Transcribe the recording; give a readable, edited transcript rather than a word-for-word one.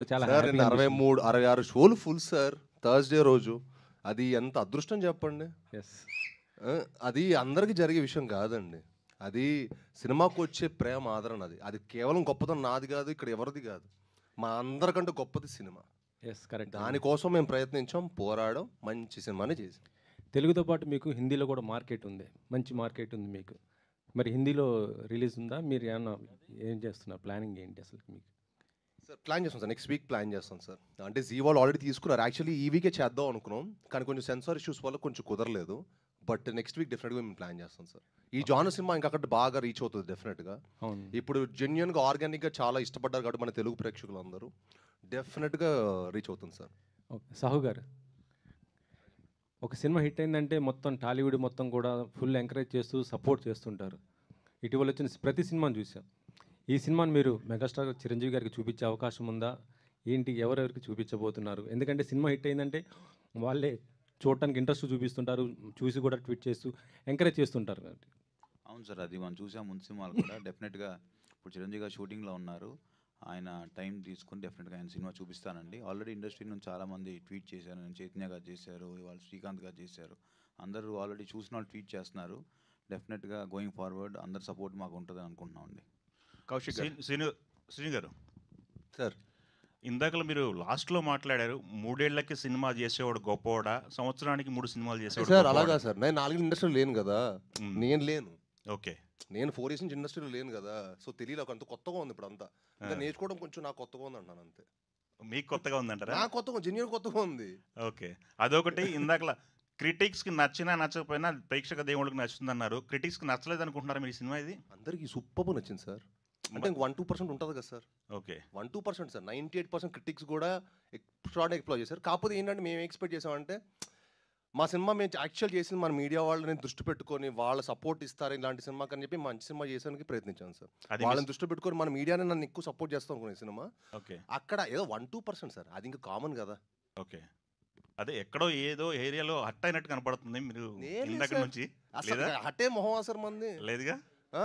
చాలా సార్ నిన్న హ్యాపీగా అనిపిస్తుంది. 63, 66 షోలు ఫుల్ సార్. థర్స్‌డే రోజు. అది ఎంత అదృష్టం చెప్పండి. యెస్. అది అందరికి జరిగే విషయం కాదండి. అది సినిమాకొచ్చే ప్రేమ ఆదరణ అది. అది కేవలం గొప్పతనం నాది కాదు, ఇక్కడ ఎవరిది కాదు. మా అందరికంటే గొప్పది సినిమా. యెస్. కరెక్ట్ అండి. దానికోసం మేము ప్రయత్నించాం, పోరాడాం, మంచి సినిమానే చేసాం. తెలుగుతో పాటు మీకు హిందీలో కూడా మార్కెట్ ఉంది. మంచి మార్కెట్ ఉంది మీకు. మరి హిందీలో రిలీజ్ ఉందా? మీరు ఏమన్నా ఏం చేస్తున్నారు? ప్లానింగ్ ఏంటి అసలు మీకు? సార్ ప్లాన్ చేస్తాం సార్. నెక్స్ట్ వీక్ ప్లాన్ చేస్తాం సార్. అంటే జీ వాళ్ళు ఆల్రెడీ తీసుకున్నారు. యాక్చువల్లీ ఈ వీకే చేద్దాం అనుకున్నాం. కానీ కొంచెం సెన్సార్ ఇష్యూస్ వల్ల కొంచెం కుదరలేదు. బట్ నెక్స్ట్ వీక్ డెఫినెట్‌గా మేము ప్లాన్ చేస్తాం సార్. ఈ జానర్ సినిమా ఇంకా అక్కడ బాగా రీచ్ అవుతుంది డెఫినెట్‌గా. అవును. ఇప్పుడు జెన్యూన్‌గా, ఆర్గానిక్‌గా చాలా ఇష్టపడ్డారు కాబట్టి మన తెలుగు ప్రేక్షకులందరూ డెఫినెట్‌గా రీచ్ అవుతుంది సార్. ఓకే. సాహు గారు, ఒక సినిమా హిట్ అయిందంటే మొత్తం టాలీవుడ్ మొత్తం కూడా ఫుల్ ఎంకరేజ్ చేస్తూ సపోర్ట్ చేస్తుంటారు. ఇటీవల వచ్చిన ప్రతి సినిమాను చూసాం. ఈ సినిమాని మీరు మెగాస్టార్ చిరంజీవి గారికి చూపించే అవకాశం ఉందా? ఏంటి? ఎవరెవరికి చూపించబోతున్నారు? ఎందుకంటే సినిమా హిట్ అయిందంటే వాళ్ళే చూడటానికి ఇంట్రెస్ట్ చూపిస్తుంటారు. చూసి కూడా ట్వీట్ చేస్తూ ఎంకరేజ్ చేస్తుంటారు కాబట్టి. అవును సార్, అది మనం చూసాం ముందు సినిమాలు కూడా. డెఫినెట్గా ఇప్పుడు చిరంజీవి గారు షూటింగ్లో ఉన్నారు. ఆయన టైం తీసుకుని డెఫినెట్గా ఆయన సినిమా చూపిస్తానండి. ఆల్రెడీ ఇండస్ట్రీ నుంచి చాలామంది ట్వీట్ చేశారు. నేను చైతన్య గారు చేశారు, ఇవాళ శ్రీకాంత్ గారు చేశారు. అందరూ ఆల్రెడీ చూసిన వాళ్ళు ట్వీట్ చేస్తున్నారు. డెఫినెట్గా గోయింగ్ ఫార్వర్డ్ అందరి సపోర్ట్ మాకు ఉంటుందని అనుకుంటున్నామండి. కౌశిక్ గారు. శ్రీను గారు, సార్ ఇందాకలా మీరు లాస్ట్లో మాట్లాడారు, 3 ఏళ్లకి సినిమా చేసేవాడు గొప్పవాడా, సంవత్సరానికి 3 సినిమాలు చేసేవాడు సార్ అలాగా గొప్పవాడా? సార్. నేను 4 ఇండస్ట్రీలో లేను కదా. మ్మ్. నేను లేను. ఓకే. నేను 4 ఇయర్స్ నుంచి ఇండస్ట్రీలో లేను కదా. సో తెలియదు, అంత కొత్తగా ఉంది ఇప్పుడు అంతా. ఇంకా ఆ. నేర్చుకోవడం కొంచెం నాకు కొత్తగా ఉంది అంటాను అంతే. మీకు కొత్తగా ఉందంటారా? నాకు కొత్తగా, జెన్యూన్ కొత్తగా ఉంది. ఓకే. అదొకటి. ఇందాకలా క్రిటిక్స్కి నచ్చినా నచ్చకపోయినా ప్రేక్షక దేవుళ్ళకి నచ్చుతుంది అన్నారు. క్రిటిక్స్కి నచ్చలేదు అనుకుంటున్నారా మీరు ఈ సినిమా ఇది? అందరికి సూపర్ నచ్చింది సార్. అంటే 1-2% ఉంటుంది కదా సార్. ఓకే. 1-2% సార్. 98% క్రిటిక్స్ కూడా ఎక్స్ట్రాడినరీ ఎక్స్ప్లోర్ చేశారు. కాకపోతే ఏంటంటే మేము ఎక్స్పెక్ట్ చేసామంటే మా సినిమా మేము యాక్చువల్ చేసింది మన మీడియా వాళ్ళని దృష్టి పెట్టుకొని వాళ్ళ సపోర్ట్ ఇస్తారు ఇలాంటి సినిమాకి అని చెప్పి మంచి సినిమా చేసానికి ప్రయత్నించాను సార్. అది వాళ్ళని దృష్టి పెట్టుకొని మన మీడియానే నన్ను ఎక్కువ సపోర్ట్ చేస్తాం అనుకునే సినిమా. ఓకే. అక్కడ ఏదో 1-2% సార్. అది ఇంకా కామన్ కదా. ఓకే. అదే ఎక్కడో ఏదో ఏరియాలో హట్ అయినట్టు కనపడుతుంది మీరు నేను ఇందాక సార్. నుంచి. అసలు లేదా? హట్టే మొహం సార్ మంది. లేదుగా. ఆ?